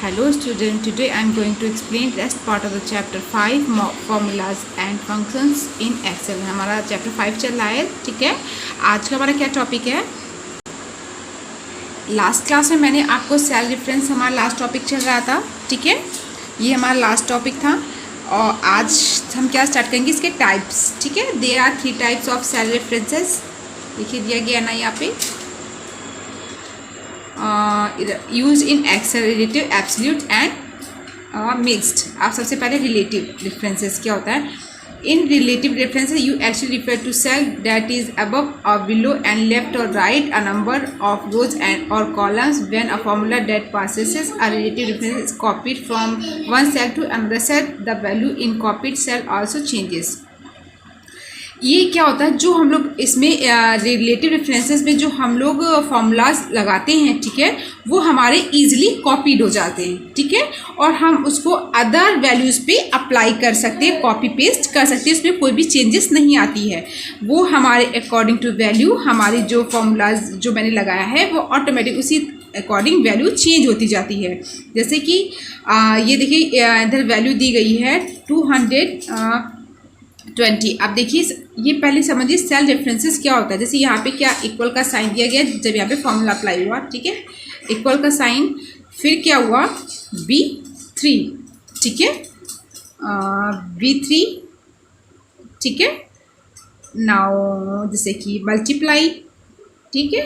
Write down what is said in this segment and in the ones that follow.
Hello student, today I am going to explain rest part of the chapter 5 formulas and functions in Excel। हमारा chapter 5 चल रहा है, ठीक है। आज का हमारा क्या टॉपिक है? लास्ट क्लास में मैंने आपको सेल रेफरेंस हमारा लास्ट टॉपिक चल रहा था, ठीक है। ये हमारा लास्ट टॉपिक था और आज हम क्या स्टार्ट करेंगे, इसके टाइप्स, ठीक है। There are 3 types of cell references, लिखिए दिया गया ना यहाँ पे। Use in Excel relative, absolute and mixed. आप सबसे पहले रिलेटिव रेफरेंसेस क्या होता है। In relative references you actually refer to cell that is above और बिलो एंड लेफ्ट और right a number of rows and और columns when a formula that passes a relative reference is copied from one cell to another cell, the value in copied cell also changes. ये क्या होता है, जो हम लोग इसमें रिलेटिव रेफरेंसेस में जो हम लोग फॉर्मूलाज लगाते हैं, ठीक है, वो हमारे इजीली कॉपीड हो जाते हैं, ठीक है। और हम उसको अदर वैल्यूज़ पे अप्लाई कर सकते हैं, कॉपी पेस्ट कर सकते हैं, उसमें कोई भी चेंजेस नहीं आती है। वो हमारे अकॉर्डिंग टू वैल्यू, हमारी जो फॉर्मूलाज जो मैंने लगाया है वो ऑटोमेटिक उसी अकॉर्डिंग वैल्यू चेंज होती जाती है। जैसे कि ये देखिए इधर वैल्यू दी गई है 220। अब देखिए ये पहले समझिए सेल रेफरेंसेस क्या होता है। जैसे यहाँ पे क्या इक्वल का साइन दिया गया जब यहाँ पे फॉर्मूला अप्लाई हुआ, ठीक है, इक्वल का साइन, फिर क्या हुआ B3, ठीक है, B3, ठीक है। नाउ जैसे कि मल्टीप्लाई, ठीक है,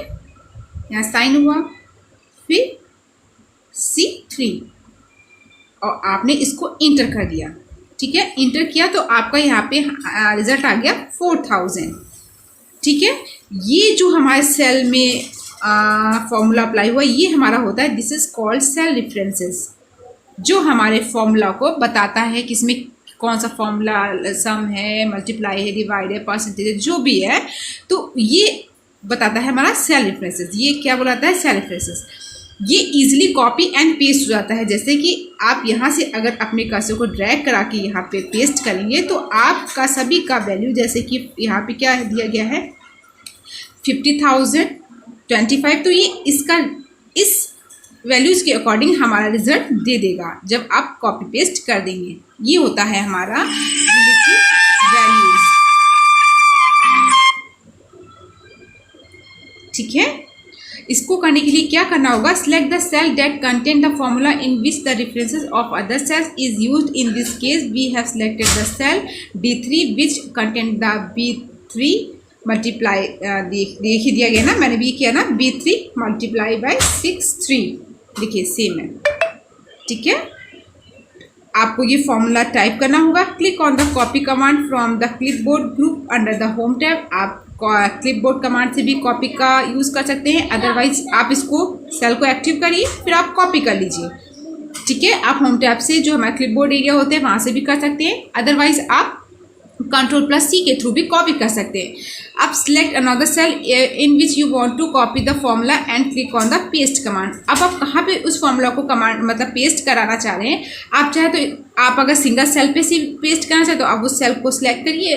यहाँ साइन हुआ, फिर C3 और आपने इसको इंटर कर दिया, ठीक है। इंटर किया तो आपका यहाँ पे रिजल्ट आ गया 4000, ठीक है। ये जो हमारे सेल में फॉर्मूला अप्लाई हुआ ये हमारा होता है, this is called cell references, जो हमारे फॉर्मूला को बताता है कि इसमें कौन सा फॉर्मूला सम है, मल्टीप्लाई है, डिवाइड है, परसेंटेज है, जो भी है, तो ये बताता है हमारा सेल रेफरेंसेस। ये क्या बुलाता है, सेल रेफरेंसेस। ये इजीली कॉपी एंड पेस्ट हो जाता है। जैसे कि आप यहाँ से अगर अपने कर्सर को ड्रैग करा के यहाँ पे पेस्ट करेंगे तो आपका सभी का वैल्यू, जैसे कि यहाँ पे क्या दिया गया है 50,000, 25, तो ये इसका इस वैल्यूज़ के अकॉर्डिंग हमारा रिजल्ट दे देगा जब आप कॉपी पेस्ट कर देंगे। ये होता है हमारा रिलेटिव वैल्यूज, ठीक है। इसको करने के लिए क्या करना होगा, select the cell that contain the formula in which the references of other cells is used. In this case we have selected the cell D3 which contain the B3 multiply, देखिए दिया गया ना, मैंने भी किया ना, B3 मल्टीप्लाई बाई 63, देखिए same है, ठीक है। आपको ये फॉर्मूला टाइप करना होगा। Click on the copy command from the clipboard group under the home tab. आप क्लिपबोर्ड कमांड से भी कॉपी का यूज़ कर सकते हैं, अदरवाइज आप इसको सेल को एक्टिव करिए फिर आप कॉपी कर लीजिए, ठीक है। आप होम टैब से जो हमारे क्लिपबोर्ड एरिया होते हैं वहाँ से भी कर सकते हैं, अदरवाइज आप Ctrl+C के थ्रू भी कॉपी कर सकते हैं। अब select another cell in which you want to copy the formula and click on the paste command. अब आप कहाँ पे उस फॉर्मूला को कमांड मतलब पेस्ट कराना चाह रहे हैं, आप चाहे तो आप अगर सिंगल सेल पे से पेस्ट करना चाहे तो आप उस सेल को सिलेक्ट करिए,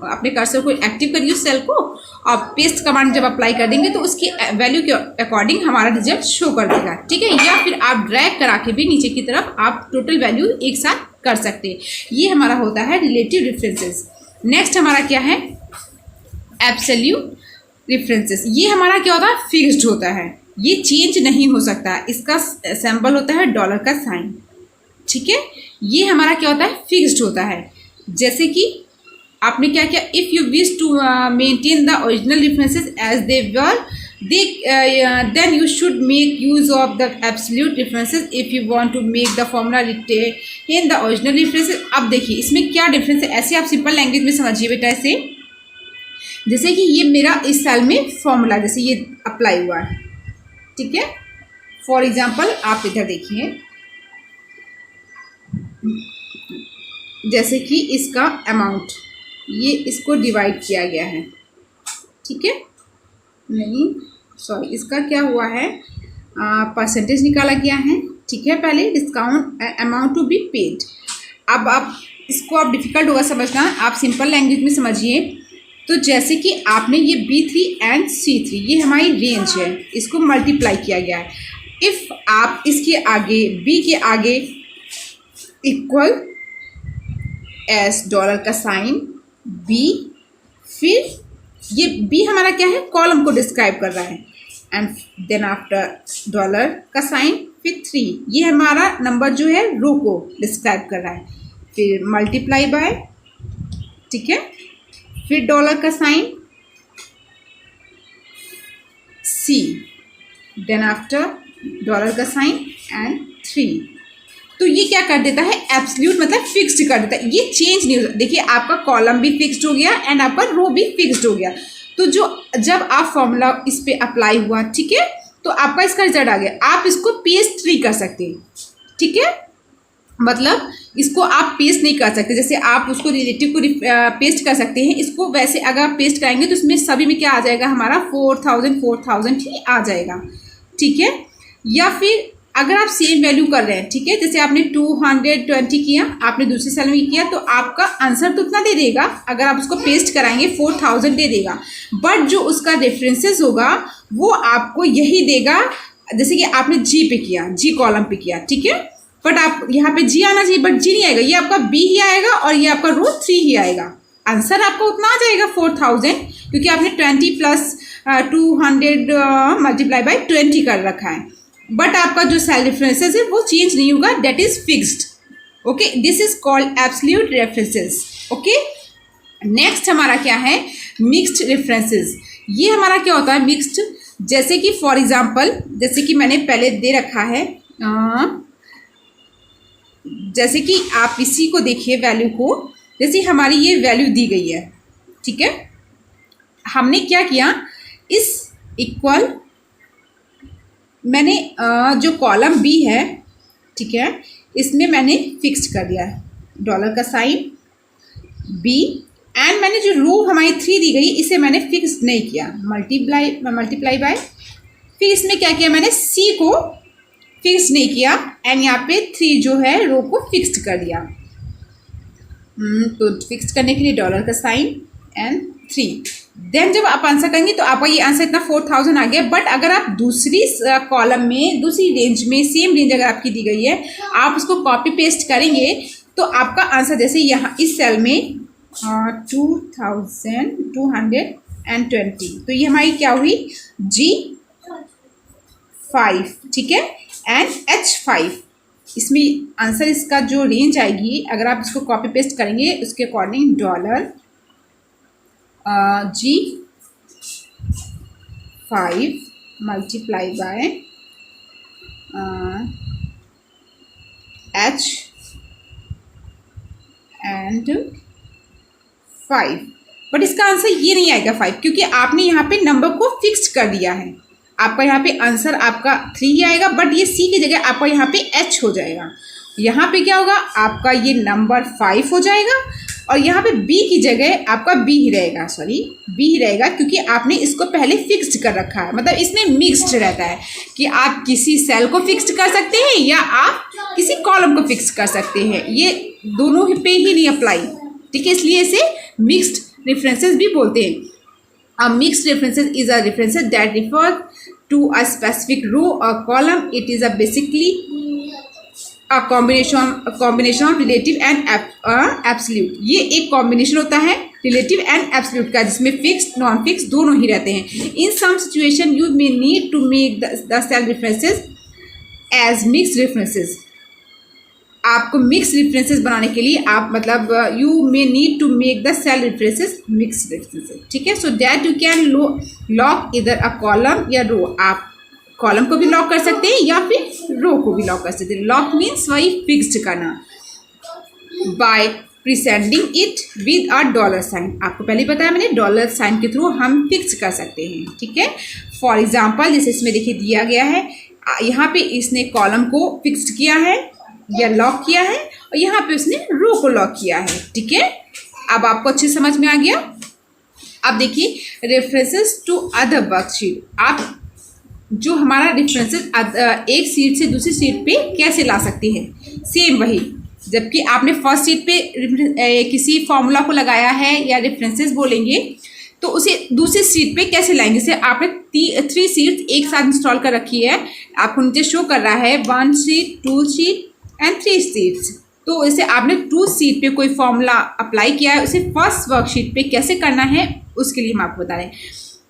अपने कर्सर को एक्टिव करिए उस सेल को, और पेस्ट कमांड जब अप्लाई कर देंगे तो उसकी वैल्यू के अकॉर्डिंग हमारा रिजल्ट शो कर देगा, ठीक है। या फिर आप ड्रैग करा के भी नीचे की तरफ आप टोटल वैल्यू एक साथ कर सकते हैं। ये हमारा होता है रिलेटिव रेफरेंसेस। नेक्स्ट हमारा क्या है, एब्सोल्यूट रेफरेंसेस। ये हमारा क्या होता है, फिक्स्ड होता है, ये चेंज नहीं हो सकता। इसका सिंबल होता है डॉलर का साइन, ठीक है। ये हमारा क्या होता है, फिक्स्ड होता है। जैसे कि आपने क्या किया, if you wish to maintain the original references as they were then you should make use of the absolute references if you want to make the formula retain the original references। अब देखिए इसमें क्या difference है, ऐसे आप simple language में समझिए बेटा। ऐसे जैसे कि ये मेरा इस सेल में फॉर्मूला जैसे ये अप्लाई हुआ है, ठीक है। फॉर एग्जांपल आप इधर देखिए, जैसे कि इसका अमाउंट, ये इसको डिवाइड किया गया है, ठीक है, नहीं सॉरी, इसका क्या हुआ है, परसेंटेज निकाला गया है, ठीक है। पहले discount amount to be paid. अब आप इसको आप डिफ़िकल्ट होगा समझना, आप सिंपल लैंग्वेज में समझिए। तो जैसे कि आपने ये B3 एंड C3 ये हमारी रेंज है, इसको मल्टीप्लाई किया गया है। इफ आप इसके आगे बी के आगे इक्वल एस डॉलर का साइन बी, फिर ये बी हमारा क्या है, कॉलम को डिस्क्राइब कर रहा है, एंड देन आफ्टर डॉलर का साइन फिर 3, ये हमारा नंबर जो है रो को डिस्क्राइब कर रहा है, फिर मल्टीप्लाई बाय, ठीक है, फिर डॉलर का साइन सी, देन आफ्टर डॉलर का साइन एंड 3। तो ये क्या कर देता है, एब्सोल्यूट मतलब फिक्स्ड कर देता है, ये चेंज नहीं होता। देखिए आपका कॉलम भी फिक्स्ड हो गया एंड आपका रो भी फिक्स्ड हो गया। तो जो जब आप फॉर्मूला इस पे अप्लाई हुआ, ठीक है, तो आपका इसका रिजल्ट आ गया। आप इसको पेस्ट नहीं कर सकते, ठीक है, मतलब इसको आप पेस्ट नहीं कर सकते। जैसे आप उसको रिलेटिव को पेस्ट कर सकते हैं, इसको वैसे अगर आप पेस्ट करेंगे तो इसमें सभी में क्या आ जाएगा, हमारा 4000 ही आ जाएगा, ठीक है। या फिर अगर आप सेम वैल्यू कर रहे हैं, ठीक है, जैसे आपने 220 किया, आपने दूसरे सेल में किया, तो आपका आंसर तो उतना दे देगा। अगर आप उसको पेस्ट कराएंगे 4000 दे देगा, बट जो उसका रेफरेंसेस होगा वो आपको यही देगा। जैसे कि आपने जी पे किया, जी कॉलम पे किया, ठीक है, बट आप यहाँ पे जी आना चाहिए, बट जी नहीं आएगा, ये आपका बी ही आएगा और ये आपका रो 3 ही आएगा। आंसर आपका उतना आ जाएगा 4000, क्योंकि आपने 20 प्लस 200 मल्टीप्लाई बाई 20 कर रखा है। बट आपका जो सेल रेफरेंसेस है वो चेंज नहीं होगा, that is fixed. Okay, this is called absolute references. Okay, next हमारा क्या है, मिक्स्ड रेफरेंसेस। ये हमारा क्या होता है मिक्स्ड, जैसे कि फॉर एग्जांपल, जैसे कि मैंने पहले दे रखा है, जैसे कि आप इसी को देखिए वैल्यू को, जैसे हमारी ये वैल्यू दी गई है, ठीक है, हमने क्या किया, इस इक्वल मैंने जो कॉलम बी है, ठीक है, इसमें मैंने फिक्स कर दिया है डॉलर का साइन बी, एंड मैंने जो रो हमारी 3 दी गई इसे मैंने फिक्स नहीं किया, मल्टीप्लाई बाय, फिर इसमें क्या किया मैंने, सी को फिक्स नहीं किया एंड यहाँ पे 3 जो है रो को फिक्स्ड कर दिया। तो फिक्स करने के लिए डॉलर का साइन एंड 3, देन जब आप आंसर करेंगे तो आपका ये आंसर इतना 4000 आ गया। बट अगर आप दूसरी कॉलम में, दूसरी रेंज में, सेम रेंज अगर आपकी दी गई है, आप उसको कॉपी पेस्ट करेंगे तो आपका आंसर जैसे यहाँ इस सेल में 2220, तो ये हमारी क्या हुई, G5, ठीक है, एंड H5। इसमें आंसर इसका जो रेंज आएगी, अगर आप इसको कॉपी पेस्ट करेंगे उसके according dollar G5 multiply by H and 5, but इसका आंसर ये नहीं आएगा 5, क्योंकि आपने यहाँ पे नंबर को फिक्स कर दिया है। आपका यहाँ पे आंसर आपका 3 ही आएगा, बट ये सी की जगह आपका यहाँ पे H हो जाएगा। यहाँ पे क्या होगा, आपका ये नंबर 5 हो जाएगा और यहाँ पे B की जगह आपका B ही रहेगा, B ही रहेगा, क्योंकि आपने इसको पहले फिक्स्ड कर रखा है। मतलब इसमें मिक्स्ड रहता है कि आप किसी सेल को फिक्स्ड कर सकते हैं या आप किसी कॉलम को फिक्स कर सकते हैं, ये दोनों पे ही नहीं अप्लाई, ठीक है, इसलिए इसे मिक्स्ड रेफरेंसेस भी बोलते हैं। A mixed references is a references that refers to a specific row or column. It is a basically a combination of relative and absolute. ये एक कॉम्बिनेशन होता है रिलेटिव एंड एब्सोल्यूट का, जिसमें फिक्स्ड नॉन फिक्स दोनों ही रहते हैं। In some situation you may need to make the cell references as mixed references. आपको मिक्स रेफरेंसेस बनाने के लिए आप मतलब you may need to make the cell references mix references, ठीक है, so that you can lock इधर a column या रो। आप कॉलम को भी लॉक कर सकते हैं या फिर रो को भी लॉक कर सकते हैं। लॉक मीन्स वही फिक्स्ड करना, by preceding it with a dollar sign. आपको पहले बताया मैंने, डॉलर साइन के थ्रू हम फिक्स कर सकते हैं, ठीक है। फॉर एग्जाम्पल जैसे इसमें देखिए दिया गया है, यहाँ पे इसने कॉलम को फिक्स्ड किया है या लॉक किया है और यहाँ पे उसने रो को लॉक किया है, ठीक है। अब आपको अच्छे समझ में आ गया। अब देखिए रेफरेंसेस टू अदर वर्कशीट, आप जो हमारा रेफरेंसेस एक सीट से दूसरी सीट पे कैसे ला सकते हैं, सेम वही, जबकि आपने फर्स्ट सीट पे किसी फॉर्मूला को लगाया है या रेफरेंसेस बोलेंगे, तो उसे दूसरी सीट पे कैसे लाएंगे। जैसे आपने 3 सीट्स एक साथ इंस्टॉल कर रखी है, आपको नीचे शो कर रहा है 1 शीट, 2 शीट एंड 3 शीट्स। तो इसे आपने 2 शीट पे कोई फॉर्मूला अप्लाई किया है, उसे फर्स्ट वर्कशीट पे कैसे करना है उसके लिए हम आपको बता रहे हैं।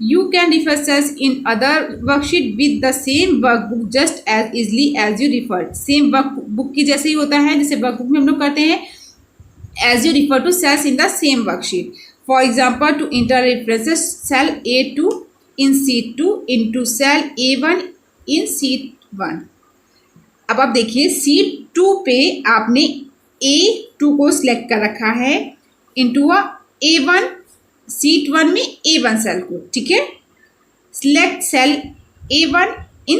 You can refer cells in other worksheet with the same workbook just as easily as you referred. Same workbook की जैसे ही होता है जैसे वर्कबुक में हम लोग करते हैं, as you refer to cells in the same worksheet. For example, to enter references cell A2 in sheet 2 into cell A1 in sheet 1। अब आप देखिए शीट 2 पे आपने A2 को सिलेक्ट कर रखा है इनटू A1 शीट 1 में A1 सेल को, ठीक है। Select cell A1 in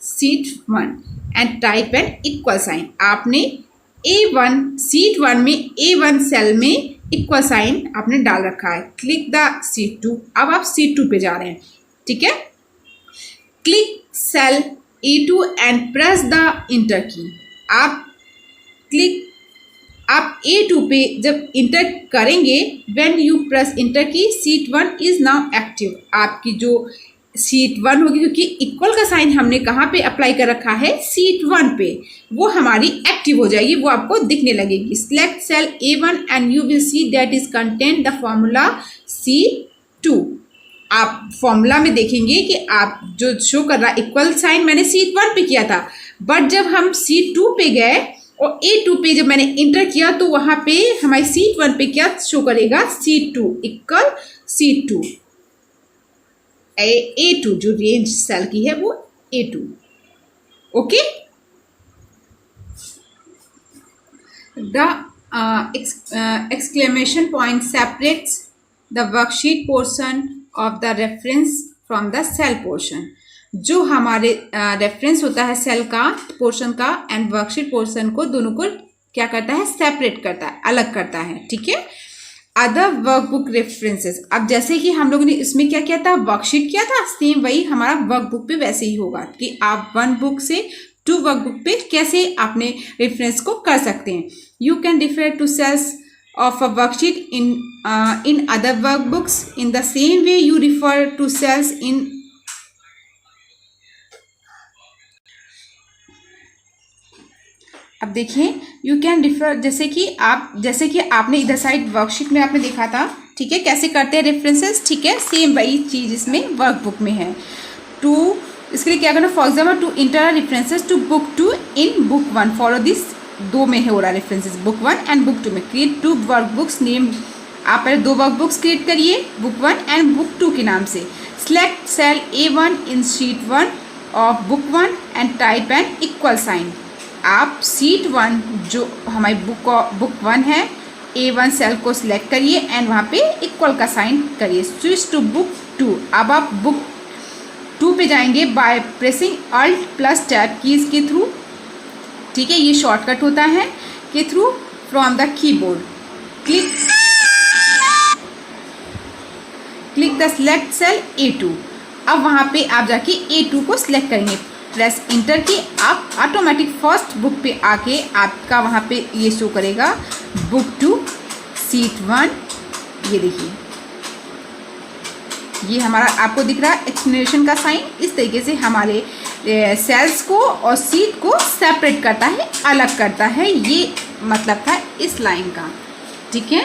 sheet 1 and type an equal sign. आपने A1 शीट 1 में A1 सेल में इक्वल साइन आपने डाल रखा है। Click the sheet 2। अब आप शीट 2 पे जा रहे हैं, ठीक है। Click cell A2 and press the enter key. आप A2 पे जब इंटर करेंगे, when you press enter key sheet 1 is now active. आपकी जो शीट 1 होगी, क्योंकि इक्वल का साइन हमने कहाँ पे अप्लाई कर रखा है, शीट 1 पे, वो हमारी एक्टिव हो जाएगी, वो आपको दिखने लगेगी। Select cell A1 and you will see that is content the formula C2। आप फॉर्मूला में देखेंगे कि आप जो शो कर रहा इक्वल साइन मैंने शीट 1 पे किया था, बट जब हम शीट 2 पे गए और A2 पे जब मैंने इंटर किया तो वहाँ पे हमारी शीट 1 पे क्या शो करेगा, C2 इक्वल C2 A2 जो रेंज सेल की है वो A2। Okay. The exclamation point separates the worksheet portion of the reference from the cell portion. जो हमारे रेफरेंस होता है सेल का पोर्शन का एंड वर्कशीट पोर्शन को, दोनों को क्या करता है, सेपरेट करता है, अलग करता है, ठीक है। अदर वर्कबुक रेफरेंसेस, अब जैसे कि हम लोगों ने इसमें क्या किया था, वर्कशीट किया था, सेम वही हमारा वर्कबुक पे वैसे ही होगा कि आप 1 बुक से 2 वर्कबुक पे कैसे आपने रेफरेंस को कर सकते हैं। You can refer to cells of a worksheet in other workbooks in the same way you refer to cells in अब देखिए यू कैन रिफर, जैसे कि आपने इधर साइड वर्कशीट में आपने देखा था, ठीक है, कैसे करते हैं रेफरेंसेस, ठीक है, सेम वही चीज़ इसमें वर्कबुक में है। टू इसके लिए क्या करना, for example to enter references to book 2 in book 1, follow this, 2 में हो रहा रेफरेंसेस, बुक 1 एंड बुक 2 में। क्रिएट 2 वर्कबुक्स नेम, आप पहले 2 वर्कबुक्स क्रिएट करिए, बुक 1 एंड बुक 2 के नाम से। Select cell A1 in sheet 1 of book 1 and type an equal sign. आप शीट 1 जो हमारी बुक 1 है, A1 सेल को सिलेक्ट करिए एंड वहाँ पे इक्वल का साइन करिए। Switch to book 2। अब आप बुक 2 पे जाएंगे by pressing Alt plus tab keys के थ्रू, ठीक है, ये शॉर्टकट होता है के through from the keyboard. Click the select cell A2। अब वहाँ पे आप जाके A2 को सिलेक्ट करेंगे, प्रेस इंटर की, आप ऑटोमेटिक फर्स्ट बुक पे आके आपका वहाँ पे ये शो करेगा बुक 2 शीट 1। ये देखिए, ये हमारा आपको दिख रहा है एक्सप्लेनेशन का साइन। इस तरीके से हमारे सेल्स को और शीट को सेपरेट करता है, अलग करता है, ये मतलब था इस लाइन का, ठीक है।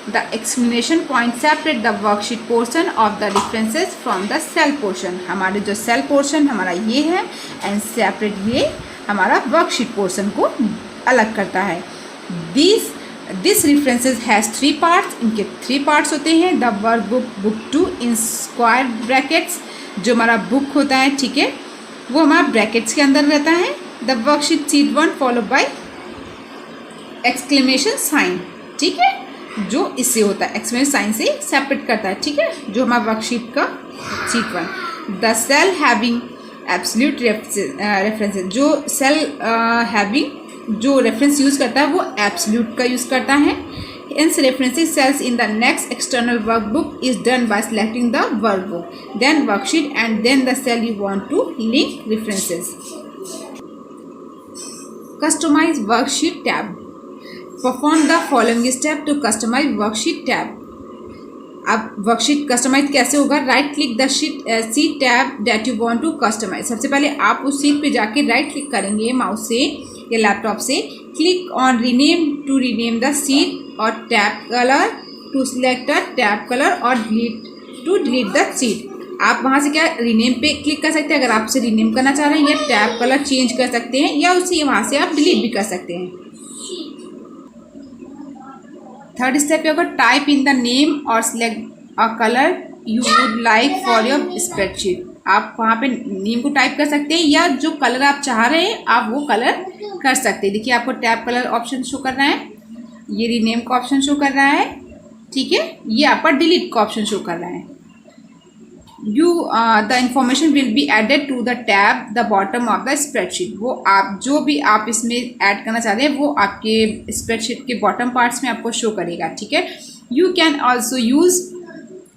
The explanation point separate the worksheet portion of the differences from the cell portion. हमारे जो सेल पोर्शन हमारा ये है एंड सेपरेट ये हमारा वर्कशीट पोर्शन को अलग करता है। दिस रेफरेंसेस हैज़ 3 पार्ट्स, इनके 3 पार्ट्स होते हैं। The workbook book 2 in square brackets, जो हमारा बुक होता है, ठीक है, वो हमारा ब्रैकेट्स के अंदर रहता है। The worksheet sheet 1 follow by exclamation sign, ठीक है, जो इससे होता है एक्सक्लेमेशन साइन से सेपरेट करता है, ठीक है, जो हमारा वर्कशीट का sheet 1। The cell having absolute references, जो सेल हैविंग जो रेफरेंस यूज़ करता है वो एब्सोल्यूट का यूज़ करता है। Hence referencing cells in the next external workbook is done by selecting the workbook, then worksheet and then the cell you want to link references. Customize worksheet tab. Perform the following step to customize worksheet tab. अब worksheet customize कैसे होगा? Right click the sheet tab that you want to customize. सबसे पहले आप उस seat पे जाके right click करेंगे माउस से या लैपटॉप से। Click on rename to rename the sheet और tab colour to select a tab colour और डिलीट द सीट। आप वहाँ से क्या रीनेम पे क्लिक कर सकते हैं अगर आप उसे रीनेम करना चाह रहे हैं, या टैब कलर चेंज कर सकते हैं, या उसे वहाँ से आप डिलीट भी कर सकते हैं। थर्ड स्टेप पे होगा टाइप इन द नेम और select a colour you would like for your spreadsheet. आप वहाँ पे नेम को टाइप कर सकते हैं या जो कलर आप चाह रहे हैं आप वो कलर कर सकते हैं। देखिए आपको टैब कलर ऑप्शन शो कर रहा है, ये रीनेम का ऑप्शन शो कर रहा है, ठीक है, ये आपका डिलीट का ऑप्शन शो कर रहा है। The information will be added to the tab the bottom of the spreadsheet. वो आप जो भी आप इसमें ऐड करना चाहते हैं वो आपके स्प्रेडशीट के बॉटम पार्ट्स में आपको शो करेगा, ठीक है। You can also use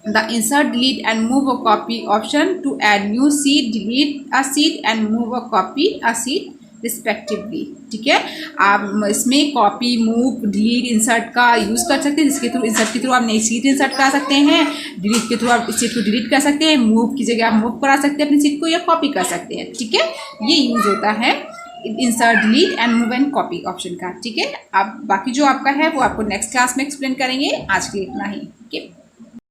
the insert delete and move a copy option to add new sheet, delete a sheet and move a copy a sheet respectively, ठीक है। आप इसमें कॉपी, मूव, डिलीट, इंसर्ट का use कर सकते हैं, जिसके through insert के थ्रू आप नई सीट इंसर्ट करा सकते हैं, डिलीट के थ्रू आप इस सीट को डिलीट कर सकते हैं, मूव की जगह आप मूव करा सकते हैं अपनी सीट को, या कॉपी कर सकते हैं, ठीक है। ये यूज़ होता है insert, delete and move and copy option का, ठीक है। अब बाकी जो आपका है वो आपको नेक्स्ट क्लास में एक्सप्लेन करेंगे। आज के लिए इतना ही, ठीक है।